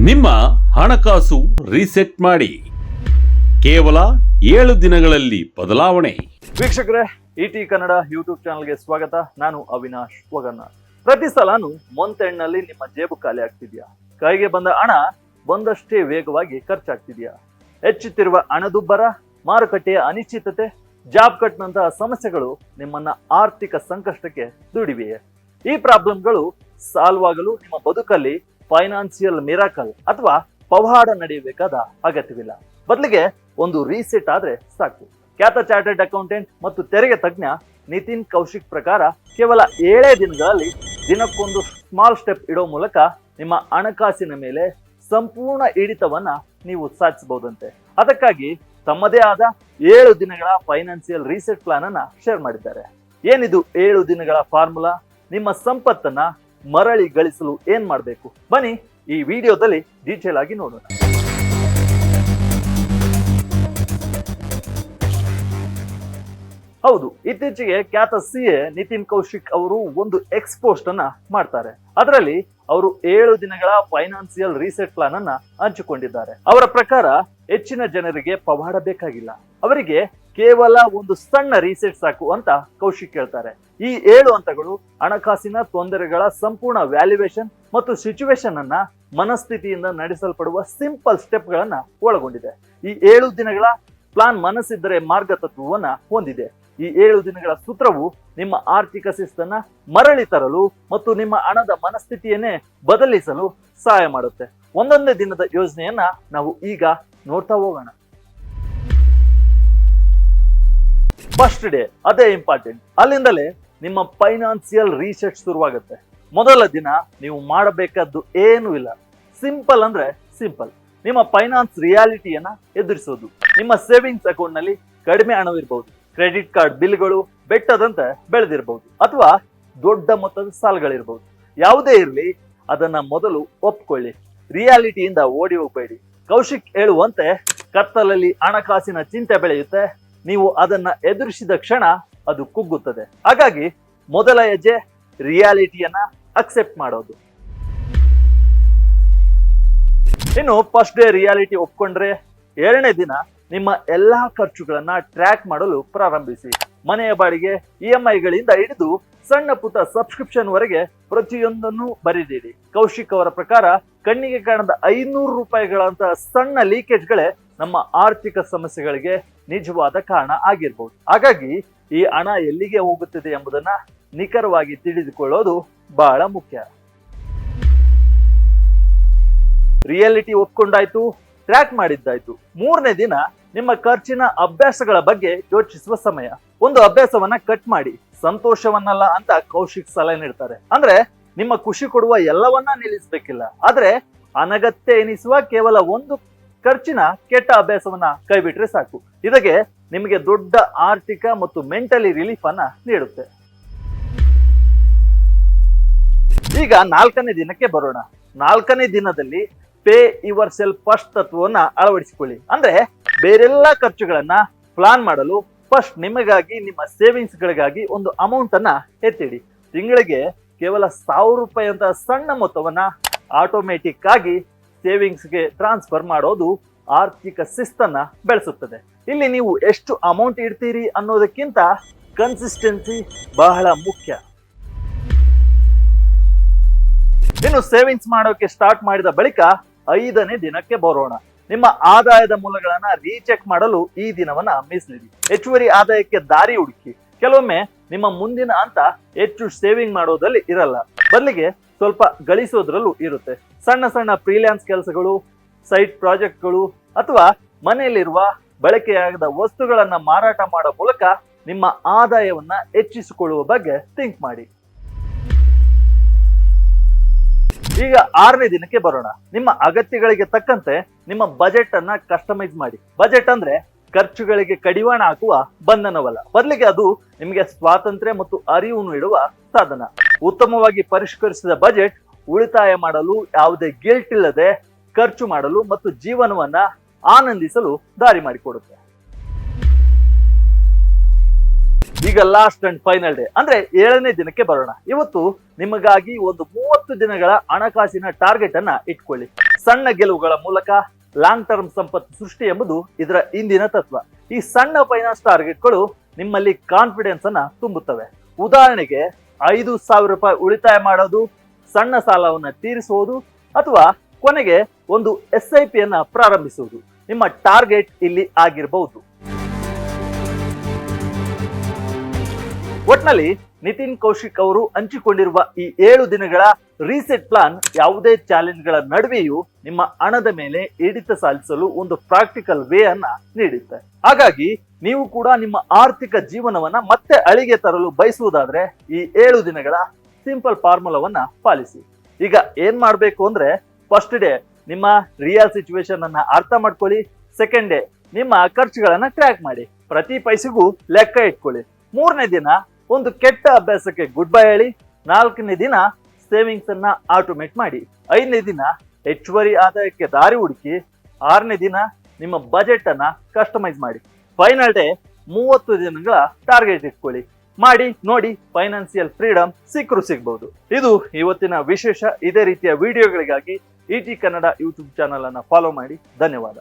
ನಿಮ್ಮ ಹಣಕಾಸು ರೀಸೆಟ್ ಮಾಡಿ ಕೇವಲ 7 ದಿನಗಳಲ್ಲಿ ಬದಲಾವಣೆ. ವೀಕ್ಷಕರೇ, ಇಟಿ ಕನ್ನಡ ಯೂಟ್ಯೂಬ್ ಚಾನಲ್ಗೆ ಸ್ವಾಗತ. ನಾನು ಅವಿನಾಶ್ ವಗನ್ನ. ಪ್ರತಿ ಸಲನೂ ಮೊಂತೆಣ್ಣಲ್ಲಿ ನಿಮ್ಮ ಜೇಬು ಖಾಲಿ ಆಗ್ತಿದ್ಯಾ? ಕೈಗೆ ಬಂದ ಹಣ ಬಂದಷ್ಟೇ ವೇಗವಾಗಿ ಖರ್ಚಾಗ್ತಿದ್ಯಾ? ಹೆಚ್ಚುತ್ತಿರುವ ಹಣದುಬ್ಬರ, ಮಾರುಕಟ್ಟೆಯ ಅನಿಶ್ಚಿತತೆ, ಜಾಬ್ ಕಟ್ ನಂತಹ ಸಮಸ್ಯೆಗಳು ನಿಮ್ಮನ್ನ ಆರ್ಥಿಕ ಸಂಕಷ್ಟಕ್ಕೆ ದುಡಿವೆಯೇ? ಈ ಪ್ರಾಬ್ಲಮ್ಗಳು ಸಾಲ್ವ್ ಆಗಲು ನಿಮ್ಮ ಬದುಕಲ್ಲಿ ಫೈನಾನ್ಸಿಯಲ್ ಮಿರಾಕಲ್ ಅಥವಾ ಪವಾಡ ನಡೆಯಬೇಕಾದ ಅಗತ್ಯವಿಲ್ಲ. ಬದಲಿಗೆ ಒಂದು ರೀಸೆಟ್ ಆದ್ರೆ ಸಾಕು. ಖ್ಯಾತ ಚಾರ್ಟರ್ಡ್ ಅಕೌಂಟೆಂಟ್ ಮತ್ತು ತೆರಿಗೆ ತಜ್ಞ ನಿತಿನ್ ಕೌಶಿಕ್ ಪ್ರಕಾರ ಕೇವಲ 7 ದಿನಗಳಲ್ಲಿ ದಿನಕ್ಕೊಂದು ಸ್ಮಾಲ್ ಸ್ಟೆಪ್ ಇಡೋ ಮೂಲಕ ನಿಮ್ಮ ಹಣಕಾಸಿನ ಮೇಲೆ ಸಂಪೂರ್ಣ ಹಿಡಿತವನ್ನ ನೀವು ಸಾಧಿಸಬಹುದಂತೆ. ಅದಕ್ಕಾಗಿ ತಮ್ಮದೇ ಆದ 7 ದಿನಗಳ ಫೈನಾನ್ಸಿಯಲ್ ರೀಸೆಟ್ ಪ್ಲಾನ್ ಅನ್ನ ಶೇರ್ ಮಾಡಿದ್ದಾರೆ. ಏನಿದು 7 ದಿನಗಳ ಫಾರ್ಮುಲಾ? ನಿಮ್ಮ ಸಂಪತ್ತನ್ನ ಮರಳಿ ಗಳಿಸಲು ಏನ್ ಮಾಡಬೇಕು? ಬನ್ನಿ ಈ ವಿಡಿಯೋದಲ್ಲಿ ಡೀಟೇಲ್ ಆಗಿ ನೋಡೋಣ. ಹೌದು, ಇತ್ತೀಚೆಗೆ ಖ್ಯಾತ ಸಿಎ ನಿತಿನ್ ಕೌಶಿಕ್ ಅವರು ಒಂದು ಎಕ್ಸ್ಪೋಸ್ಟ್ ಅನ್ನ ಮಾಡ್ತಾರೆ. ಅದರಲ್ಲಿ ಅವರು 7 ದಿನಗಳ ಫೈನಾನ್ಸಿಯಲ್ ರೀಸೆಟ್ ಪ್ಲಾನ್ ಅನ್ನ ಹಂಚಿಕೊಂಡಿದ್ದಾರೆ. ಅವರ ಪ್ರಕಾರ ಹೆಚ್ಚಿನ ಜನರಿಗೆ ಪವಾಡ ಬೇಕಾಗಿಲ್ಲ, ಅವರಿಗೆ ಕೇವಲ ಒಂದು ಸಣ್ಣ ರೀಸೆಟ್ ಸಾಕು ಅಂತ ಕೌಶಿಕ್ ಹೇಳ್ತಾರೆ. ಈ 7 ಹಂತಗಳು ಹಣಕಾಸಿನ ತೊಂದರೆಗಳ ಸಂಪೂರ್ಣ ವ್ಯಾಲ್ಯೂಯೇಷನ್ ಮತ್ತು ಸಿಚುವೇಶನ್ ಅನ್ನ ಮನಸ್ಥಿತಿಯಿಂದ ನಡೆಸಲ್ಪಡುವ ಸಿಂಪಲ್ ಸ್ಟೆಪ್ ಗಳನ್ನ ಒಳಗೊಂಡಿದೆ. ಈ 7 ದಿನಗಳ ಪ್ಲಾನ್ ಮನಸ್ಸಿದ್ದರೆ ಮಾರ್ಗ ತತ್ವವನ್ನ ಹೊಂದಿದೆ. ಈ 7 ದಿನಗಳ ಸೂತ್ರವು ನಿಮ್ಮ ಆರ್ಥಿಕ ಶಿಸ್ತನ್ನ ಮರಳಿ ತರಲು ಮತ್ತು ನಿಮ್ಮ ಹಣದ ಮನಸ್ಥಿತಿಯನ್ನೇ ಬದಲಿಸಲು ಸಹಾಯ ಮಾಡುತ್ತೆ. ಒಂದೊಂದೇ ದಿನದ ಯೋಜನೆಯನ್ನ ನಾವು ಈಗ ನೋಡ್ತಾ ಹೋಗೋಣ. ಫಸ್ಟ್ ಡೇ, ಅದೇ ಇಂಪಾರ್ಟೆಂಟ್. ಅಲ್ಲಿಂದಲೇ ನಿಮ್ಮ ಫೈನಾನ್ಸಿಯಲ್ ರೀಸೆಟ್ ಶುರುವಾಗುತ್ತೆ. ಮೊದಲ ದಿನ ನೀವು ಮಾಡಬೇಕಾದ್ದು ಏನೂ ಇಲ್ಲ. ಸಿಂಪಲ್ ಅಂದ್ರೆ ಸಿಂಪಲ್. ನಿಮ್ಮ ಫೈನಾನ್ಸ್ ರಿಯಾಲಿಟಿಯನ್ನ ಎದುರಿಸೋದು. ನಿಮ್ಮ ಸೇವಿಂಗ್ಸ್ ಅಕೌಂಟ್ ನಲ್ಲಿ ಕಡಿಮೆ ಹಣವಿರಬಹುದು, ಕ್ರೆಡಿಟ್ ಕಾರ್ಡ್ ಬಿಲ್ಗಳು ಬೆಟ್ಟದಂತೆ ಬೆಳೆದಿರಬಹುದು, ಅಥವಾ ದೊಡ್ಡ ಮೊತ್ತದ ಸಾಲಗಳಿರಬಹುದು. ಯಾವುದೇ ಇರಲಿ, ಅದನ್ನ ಮೊದಲು ಒಪ್ಕೊಳ್ಳಿ. ರಿಯಾಲಿಟಿಯಿಂದ ಓಡಿ ಹೋಗಬೇಡಿ. ಕೌಶಿಕ್ ಹೇಳುವಂತೆ, ಕತ್ತಲಲ್ಲಿ ಹಣಕಾಸಿನ ಚಿಂತೆ ಬೆಳೆಯುತ್ತೆ, ನೀವು ಅದನ್ನ ಎದುರಿಸಿದ ಕ್ಷಣ ಅದು ಕುಗ್ಗುತ್ತದೆ. ಹಾಗಾಗಿ ಮೊದಲ ಹೆಜ್ಜೆ ರಿಯಾಲಿಟಿಯನ್ನ ಅಕ್ಸೆಪ್ಟ್ ಮಾಡೋದು. ಇನ್ನು ಫಸ್ಟ್ ಡೇ ರಿಯಾಲಿಟಿ ಒಪ್ಕೊಂಡ್ರೆ, 2ನೇ ದಿನ ನಿಮ್ಮ ಎಲ್ಲಾ ಖರ್ಚುಗಳನ್ನ ಟ್ರ್ಯಾಕ್ ಮಾಡಲು ಪ್ರಾರಂಭಿಸಿ. ಮನೆಯ ಬಾಡಿಗೆ, EMI ಗಳಿಂದ ಹಿಡಿದು ಸಣ್ಣ ಪುಟ್ಟ ಸಬ್ಸ್ಕ್ರಿಪ್ಷನ್ ವರೆಗೆ ಪ್ರತಿಯೊಂದನ್ನು ಬರೆದಿಡಿ. ಕೌಶಿಕ್ ಅವರ ಪ್ರಕಾರ ಕಣ್ಣಿಗೆ ಕಾಣದ 500 ರೂಪಾಯಿಗಳಂತಹ ಸಣ್ಣ ಲೀಕೇಜ್ಗಳೇ ನಮ್ಮ ಆರ್ಥಿಕ ಸಮಸ್ಯೆಗಳಿಗೆ ನಿಜವಾದ ಕಾರಣ ಆಗಿರ್ಬೋದು. ಹಾಗಾಗಿ ಈ ಹಣ ಎಲ್ಲಿಗೆ ಹೋಗುತ್ತಿದೆ ಎಂಬುದನ್ನ ನಿಖರವಾಗಿ ತಿಳಿದುಕೊಳ್ಳೋದು ಬಹಳ ಮುಖ್ಯ. ರಿಯಾಲಿಟಿ ಒಪ್ಕೊಂಡಾಯ್ತು, ಟ್ರ್ಯಾಕ್ ಮಾಡಿದ್ದಾಯ್ತು. 3ನೇ ದಿನ ನಿಮ್ಮ ಖರ್ಚಿನ ಅಭ್ಯಾಸಗಳ ಬಗ್ಗೆ ಯೋಚಿಸುವ ಸಮಯ. ಒಂದು ಅಭ್ಯಾಸವನ್ನ ಕಟ್ ಮಾಡಿ, ಸಂತೋಷವನ್ನಲ್ಲ ಅಂತ ಕೌಶಿಕ್ ಸಲಹೆ ನೀಡ್ತಾರೆ. ಅಂದ್ರೆ ನಿಮ್ಮ ಖುಷಿ ಕೊಡುವ ಎಲ್ಲವನ್ನ ನಿಲ್ಲಿಸಬೇಕಿಲ್ಲ, ಆದ್ರೆ ಅನಗತ್ಯ ಎನಿಸುವ ಕೇವಲ ಒಂದು ಖರ್ಚಿನ ಕೆಟ್ಟ ಅಭ್ಯಾಸವನ್ನ ಕೈಬಿಟ್ರೆ ಸಾಕು. ಇದಕ್ಕೆ ನಿಮಗೆ ದೊಡ್ಡ ಆರ್ಥಿಕ ಮತ್ತು ಮೆಂಟಲಿ ರಿಲೀಫ್ ಅನ್ನ ನೀಡುತ್ತೆ. ಈಗ 4ನೇ ದಿನಕ್ಕೆ ಬರೋಣ. 4ನೇ ದಿನದಲ್ಲಿ ಪೇ ಯುವರ್ ಸೆಲ್ಫ್ ಫಸ್ಟ್ ತತ್ವವನ್ನ ಅಳವಡಿಸಿಕೊಳ್ಳಿ. ಅಂದ್ರೆ ಬೇರೆಲ್ಲ ಖರ್ಚುಗಳನ್ನ ಪ್ಲಾನ್ ಮಾಡಲು ಫಸ್ಟ್ ನಿಮಗಾಗಿ, ನಿಮ್ಮ ಸೇವಿಂಗ್ಸ್ ಗಳಿಗಾಗಿ ಒಂದು ಅಮೌಂಟ್ ಅನ್ನ ಎತ್ತಿಡಿ. ತಿಂಗಳಿಗೆ ಕೇವಲ 1000 ರೂಪಾಯಿ ಅಂತ ಸಣ್ಣ ಮೊತ್ತವನ್ನ ಆಟೋಮೆಟಿಕ್ ಆಗಿ ಸೇವಿಂಗ್ಸ್ಗೆ ಟ್ರಾನ್ಸ್ಫರ್ ಮಾಡೋದು ಆರ್ಥಿಕ ಶಿಸ್ತನ್ನ ಬೆಳೆಸುತ್ತದೆ. ಇಲ್ಲಿ ನೀವು ಎಷ್ಟು ಅಮೌಂಟ್ ಇಡ್ತೀರಿ ಅನ್ನೋದಕ್ಕಿಂತ ಕನ್ಸಿಸ್ಟೆನ್ಸಿ ಬಹಳ ಮುಖ್ಯ. ಇನ್ನು ಸೇವಿಂಗ್ಸ್ ಮಾಡೋಕೆ ಸ್ಟಾರ್ಟ್ ಮಾಡಿದ ಬಳಿಕ 5ನೇ ದಿನಕ್ಕೆ ಬರೋಣ. ನಿಮ್ಮ ಆದಾಯದ ಮೂಲಗಳನ್ನ ರೀಚೆಕ್ ಮಾಡಲು ಈ ದಿನವನ್ನ ಮೀಸಲಿಡಿ. ಹೆಚ್ಚುವರಿ ಆದಾಯಕ್ಕೆ ದಾರಿ ಹುಡುಕಿ. ಕೆಲವೊಮ್ಮೆ ನಿಮ್ಮ ಮುಂದಿನ ಹಂತ ಹೆಚ್ಚು ಸೇವಿಂಗ್ ಮಾಡೋದ್ರಲ್ಲಿ ಇರಲ್ಲ, ಬದಲಿಗೆ ಸ್ವಲ್ಪ ಗಳಿಸೋದ್ರಲ್ಲೂ ಇರುತ್ತೆ. ಸಣ್ಣ ಸಣ್ಣ ಫ್ರೀಲ್ಯಾನ್ಸ್ ಕೆಲಸಗಳು, ಸೈಟ್ ಪ್ರಾಜೆಕ್ಟ್ಗಳು, ಅಥವಾ ಮನೆಯಲ್ಲಿರುವ ಬಳಕೆಯಾಗದ ವಸ್ತುಗಳನ್ನ ಮಾರಾಟ ಮಾಡೋ ಮೂಲಕ ನಿಮ್ಮ ಆದಾಯವನ್ನ ಹೆಚ್ಚಿಸಿಕೊಳ್ಳುವ ಬಗ್ಗೆ ಥಿಂಕ್ ಮಾಡಿ. ಈಗ 6ನೇ ದಿನಕ್ಕೆ ಬರೋಣ. ನಿಮ್ಮ ಅಗತ್ಯಗಳಿಗೆ ತಕ್ಕಂತೆ ನಿಮ್ಮ ಬಜೆಟ್ ಅನ್ನ ಕಸ್ಟಮೈಸ್ ಮಾಡಿ. ಬಜೆಟ್ ಅಂದ್ರೆ ಖರ್ಚುಗಳಿಗೆ ಕಡಿವಾಣ ಹಾಕುವ ಬಂಧನವಲ್ಲ, ಬದಲಿಗೆ ಅದು ನಿಮಗೆ ಸ್ವಾತಂತ್ರ್ಯ ಮತ್ತು ಅರಿವು ನೀಡುವ ಸಾಧನ. ಉತ್ತಮವಾಗಿ ಪರಿಷ್ಕರಿಸಿದ ಬಜೆಟ್ ಉಳಿತಾಯ ಮಾಡಲು, ಯಾವುದೇ ಗಿಲ್ಟ್ ಇಲ್ಲದೆ ಖರ್ಚು ಮಾಡಲು ಮತ್ತು ಜೀವನವನ್ನ ಆನಂದಿಸಲು ದಾರಿ ಮಾಡಿಕೊಡುತ್ತೆ. ಈಗ ಲಾಸ್ಟ್ ಅಂಡ್ ಫೈನಲ್ ಡೇ ಅಂದ್ರೆ 7ನೇ ದಿನಕ್ಕೆ ಬರೋಣ. ಇವತ್ತು ನಿಮಗಾಗಿ ಒಂದು 30 ದಿನಗಳ ಹಣಕಾಸಿನ ಟಾರ್ಗೆಟ್ ಅನ್ನ ಇಟ್ಕೊಳ್ಳಿ. ಸಣ್ಣ ಗೆಲುವುಗಳ ಮೂಲಕ ಲಾಂಗ್ ಟರ್ಮ್ ಸಂಪತ್ತು ಸೃಷ್ಟಿ ಎಂಬುದು ಇದರ ಇಂದಿನ ತತ್ವ. ಈ ಸಣ್ಣ ಫೈನಾನ್ಸ್ ಟಾರ್ಗೆಟ್ಗಳು ನಿಮ್ಮಲ್ಲಿ ಕಾನ್ಫಿಡೆನ್ಸ್ ಅನ್ನ ತುಂಬುತ್ತವೆ. ಉದಾಹರಣೆಗೆ 5,000 ರೂಪಾಯಿ ಉಳಿತಾಯ ಮಾಡೋದು, ಸಣ್ಣ ಸಾಲವನ್ನ ತೀರಿಸುವುದು ಅಥವಾ ಕೊನೆಗೆ ಒಂದು SIP ಅನ್ನ ಪ್ರಾರಂಭಿಸುವುದು ನಿಮ್ಮ ಟಾರ್ಗೆಟ್ ಇಲ್ಲಿ ಆಗಿರಬಹುದು. ಒಟ್ನಲ್ಲಿ ನಿತಿನ್ ಕೌಶಿಕ್ ಅವರು ಹಂಚಿಕೊಂಡಿರುವ ಈ 7 ದಿನಗಳ ರೀಸೆಟ್ ಪ್ಲಾನ್ ಯಾವುದೇ ಚಾಲೆಂಜ್ಗಳ ನಡುವೆಯೂ ನಿಮ್ಮ ಹಣದ ಮೇಲೆ ಹಿಡಿತ ಸಾಧಿಸಲು ಒಂದು ಪ್ರಾಕ್ಟಿಕಲ್ ವೇ ಅನ್ನ ನೀಡುತ್ತೆ. ಹಾಗಾಗಿ ನೀವು ಕೂಡ ನಿಮ್ಮ ಆರ್ಥಿಕ ಜೀವನವನ್ನ ಮತ್ತೆ ಅಳಿಗೆ ತರಲು ಬಯಸುವುದಾದ್ರೆ ಈ 7 ದಿನಗಳ ಸಿಂಪಲ್ ಫಾರ್ಮುಲಾವನ್ನ ಪಾಲಿಸಿ. ಈಗ ಏನ್ ಮಾಡ್ಬೇಕು ಅಂದ್ರೆ, ಫಸ್ಟ್ ಡೇ ನಿಮ್ಮ ರಿಯಲ್ ಸಿಚುವೇಶನ್ ಅನ್ನ ಅರ್ಥ ಮಾಡ್ಕೊಳ್ಳಿ. ಸೆಕೆಂಡ್ ಡೇ ನಿಮ್ಮ ಖರ್ಚುಗಳನ್ನ ಟ್ರ್ಯಾಕ್ ಮಾಡಿ, ಪ್ರತಿ ಪೈಸೆಗೂ ಲೆಕ್ಕ ಇಟ್ಕೊಳ್ಳಿ. 3ನೇ ದಿನ ಒಂದು ಕೆಟ್ಟ ಅಭ್ಯಾಸಕ್ಕೆ ಗುಡ್ ಬೈ ಹೇಳಿ. 4ನೇ ದಿನ ಸೇವಿಂಗ್ಸ್ ಅನ್ನ ಆಟೋಮೇಟ್ ಮಾಡಿ. 5ನೇ ದಿನ ಹೆಚ್ಚುವರಿ ಆದಾಯಕ್ಕೆ ದಾರಿ ಹುಡುಕಿ. 6ನೇ ದಿನ ನಿಮ್ಮ ಬಜೆಟ್ ಅನ್ನ ಕಸ್ಟಮೈಸ್ ಮಾಡಿ. ಫೈನಲ್ ಡೇ 30 ದಿನಗಳ ಟಾರ್ಗೆಟ್ ಇಟ್ಕೊಳ್ಳಿ. ಮಾಡಿ ನೋಡಿ, ಫೈನಾನ್ಸಿಯಲ್ ಫ್ರೀಡಮ್ ಸಿಗಬಹುದು. ಇದು ಇವತ್ತಿನ ವಿಶೇಷ. ಇದೇ ರೀತಿಯ ವಿಡಿಯೋಗಳಿಗಾಗಿ ET ಕನ್ನಡ ಯೂಟ್ಯೂಬ್ ಚಾನಲ್ ಅನ್ನ ಫಾಲೋ ಮಾಡಿ. ಧನ್ಯವಾದ.